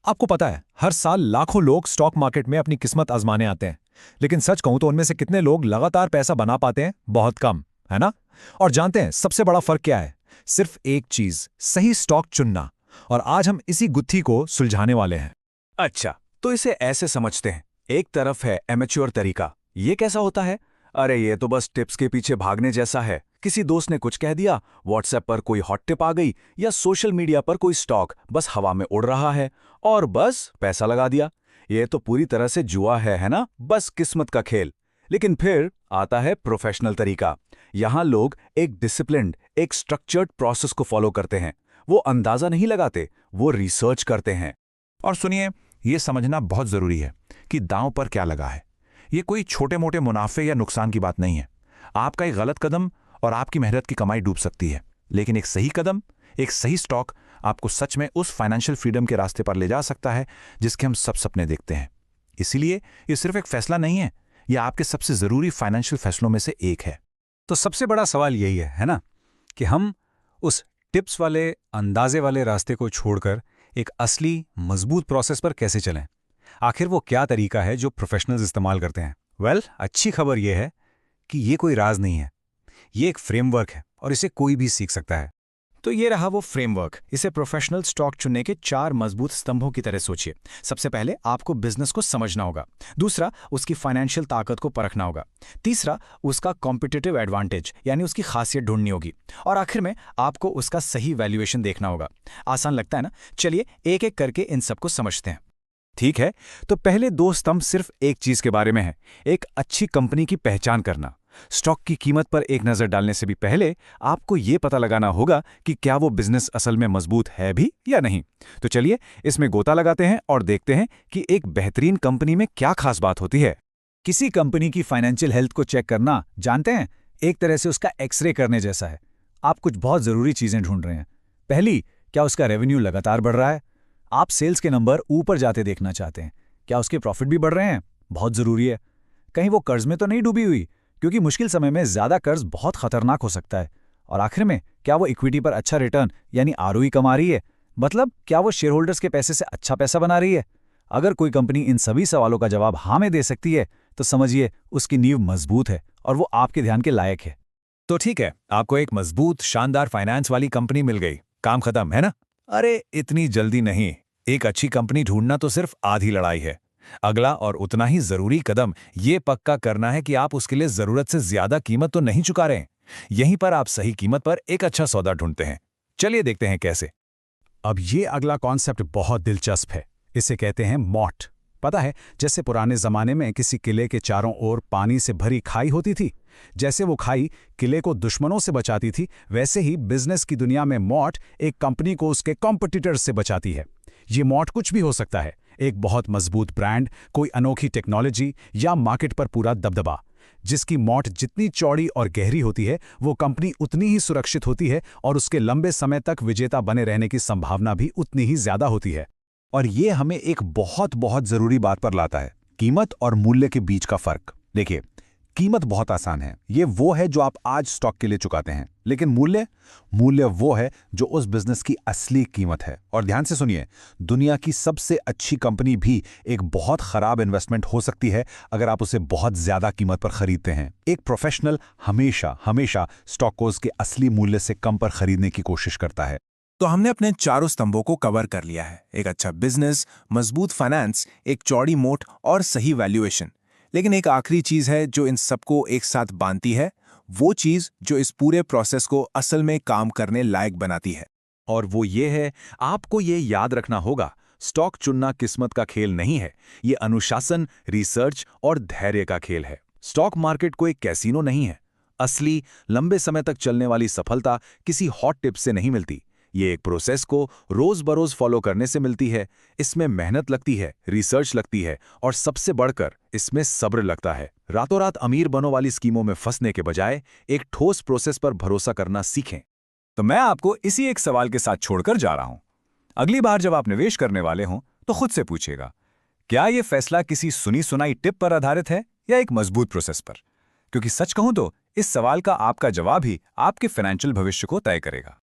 आपको पता है, हर साल लाखों लोग स्टॉक मार्केट में अपनी किस्मत आजमाने आते हैं। लेकिन सच कहूं तो उनमें से कितने लोग लगातार पैसा बना पाते हैं? बहुत कम, है ना? और जानते हैं सबसे बड़ा फर्क क्या है? सिर्फ एक चीज, सही स्टॉक चुनना। और आज हम इसी गुत्थी को सुलझाने वाले हैं। अच्छा, तो इसे ऐसे समझते हैं। एक तरफ है एमेच्योर तरीका। ये कैसा होता है? अरे ये तो बस टिप्स के पीछे भागने जैसा है। किसी दोस्त ने कुछ कह दिया, व्हाट्सएप पर कोई हॉट टिप आ गई, या सोशल मीडिया पर कोई स्टॉक बस हवा में उड़ रहा है और बस पैसा लगा दिया। ये तो पूरी तरह से जुआ है ना? बस किस्मत का खेल। लेकिन फिर आता है प्रोफेशनल तरीका। यहाँ लोग एक डिसिप्लिन्ड, एक स्ट्रक्चर्ड प्रोसेस को फॉलो करते हैं। वो अंदाजा नहीं लगाते, वो रिसर्च करते हैं। और सुनिए, ये समझना बहुत जरूरी है कि दांव पर क्या लगा है। ये कोई छोटे मोटे मुनाफे या नुकसान की बात नहीं है। आपका एक गलत कदम और आपकी मेहनत की कमाई डूब सकती है, लेकिन एक सही कदम, एक सही स्टॉक आपको सच में उस फाइनेंशियल फ्रीडम के रास्ते पर ले जा सकता है जिसके हम सब सपने देखते हैं। इसीलिए ये सिर्फ एक फैसला नहीं है, यह आपके सबसे जरूरी फाइनेंशियल फैसलों में से एक है। तो सबसे बड़ा सवाल यही है ना? कि हम उस टिप्स वाले, अंदाजे वाले रास्ते को छोड़कर एक असली, मजबूत प्रोसेस पर कैसे चलें? आखिर वो क्या तरीका है जो प्रोफेशनल्स इस्तेमाल करते हैं? अच्छी खबर यह है कि ये कोई राज नहीं है। ये एक फ्रेमवर्क है और इसे कोई भी सीख सकता है। तो ये रहा वो फ्रेमवर्क। इसे प्रोफेशनल स्टॉक चुनने के 4 मजबूत स्तंभों की तरह सोचिए। सबसे पहले आपको बिजनेस को समझना होगा। दूसरा, उसकी फाइनेंशियल ताकत को परखना होगा। तीसरा, उसका कॉम्पिटिटिव एडवांटेज यानी उसकी खासियत ढूंढनी होगी। और आखिर में आपको उसका सही वैल्यूएशन देखना होगा। आसान लगता है ना? चलिए एक एक करके इन सबको समझते हैं। ठीक है, तो पहले 2 स्तंभ सिर्फ एक चीज के बारे में है, एक अच्छी कंपनी की पहचान करना। स्टॉक की कीमत पर एक नजर डालने से भी पहले आपको यह पता लगाना होगा कि क्या वो बिजनेस असल में मजबूत है भी या नहीं। तो चलिए इसमें गोता लगाते हैं और देखते हैं कि एक बेहतरीन कंपनी में क्या खास बात होती है। किसी कंपनी की फाइनेंशियल हेल्थ को चेक करना, जानते हैं, एक तरह से उसका एक्सरे करने जैसा है। आप कुछ बहुत जरूरी चीजें ढूंढ रहे हैं। पहली, क्या उसका रेवेन्यू लगातार बढ़ रहा है? आप सेल्स के नंबर ऊपर जाते देखना चाहते हैं। क्या उसके प्रॉफिट भी बढ़ रहे हैं? बहुत जरूरी है। कहीं वो कर्ज में तो नहीं डूबी हुई? क्योंकि मुश्किल समय में ज्यादा कर्ज बहुत खतरनाक हो सकता है। और आखिर में, क्या वो इक्विटी पर अच्छा रिटर्न यानी आरओई कमा रही है? मतलब क्या वो शेयर होल्डर्स के पैसे से अच्छा पैसा बना रही है? अगर कोई कंपनी इन सभी सवालों का जवाब हाँ में दे सकती है, तो समझिए उसकी नींव मजबूत है और वो आपके ध्यान के लायक है। तो ठीक है, आपको एक मजबूत, शानदार फाइनेंस वाली कंपनी मिल गई। काम खत्म, है ना? अरे इतनी जल्दी नहीं। एक अच्छी कंपनी ढूंढना तो सिर्फ आधी लड़ाई है। अगला और उतना ही जरूरी कदम ये पक्का करना है कि आप उसके लिए जरूरत से ज्यादा कीमत तो नहीं चुका रहे हैं। यहीं पर आप सही कीमत पर एक अच्छा सौदा ढूंढते हैं। चलिए देखते हैं कैसे। अब ये अगला कॉन्सेप्ट बहुत दिलचस्प है। इसे कहते हैं मॉट। पता है, जैसे पुराने जमाने में किसी किले के चारों ओर पानी से भरी खाई होती थी, जैसे वो खाई किले को दुश्मनों से बचाती थी, वैसे ही बिजनेस की दुनिया में मॉट एक कंपनी को उसके कॉम्पिटिटर्स से बचाती है। ये मॉट कुछ भी हो सकता है, एक बहुत मजबूत ब्रांड, कोई अनोखी टेक्नोलॉजी, या मार्केट पर पूरा दबदबा। जिसकी मॉट जितनी चौड़ी और गहरी होती है, वो कंपनी उतनी ही सुरक्षित होती है और उसके लंबे समय तक विजेता बने रहने की संभावना भी उतनी ही ज्यादा होती है। और ये हमें एक बहुत बहुत जरूरी बात पर लाता है, कीमत और मूल्य के बीच का फर्क। देखिए, कीमत बहुत आसान है, ये वो है जो आप आज स्टॉक के लिए चुकाते हैं। लेकिन मूल्य मूल्य वो है जो उस बिजनेस की असली कीमत है। और ध्यान से सुनिए, दुनिया की सबसे अच्छी कंपनी भी एक बहुत खराब इन्वेस्टमेंट हो सकती है अगर आप उसे बहुत ज्यादा कीमत पर खरीदते हैं। एक प्रोफेशनल हमेशा हमेशा स्टॉक को उसके असली मूल्य से कम पर खरीदने की कोशिश करता है। तो हमने अपने चारों स्तंभों को कवर कर लिया है, एक अच्छा बिजनेस, मजबूत फाइनेंस, एक चौड़ी मोट और सही वैल्यूएशन। लेकिन एक आखिरी चीज है जो इन सबको एक साथ बांधती है, वो चीज जो इस पूरे प्रोसेस को असल में काम करने लायक बनाती है। और वो ये है, आपको ये याद रखना होगा, स्टॉक चुनना किस्मत का खेल नहीं है। ये अनुशासन, रिसर्च और धैर्य का खेल है। स्टॉक मार्केट कोई कैसीनो नहीं है। असली, लंबे समय तक चलने वाली सफलता किसी हॉट टिप से नहीं मिलती। ये एक प्रोसेस को रोज बरोज फॉलो करने से मिलती है। इसमें मेहनत लगती है, रिसर्च लगती है और सबसे बढ़कर इसमें सब्र लगता है। रातों रात अमीर बनो वाली स्कीमों में फंसने के बजाय एक ठोस प्रोसेस पर भरोसा करना सीखें। तो मैं आपको इसी एक सवाल के साथ छोड़कर जा रहा हूं। अगली बार जब आप निवेश करने वाले हों तो खुद से पूछिएगा, क्या यह फैसला किसी सुनी सुनाई टिप पर आधारित है या एक मजबूत प्रोसेस पर? क्योंकि सच कहूं तो इस सवाल का आपका जवाब ही आपके फाइनेंशियल भविष्य को तय करेगा।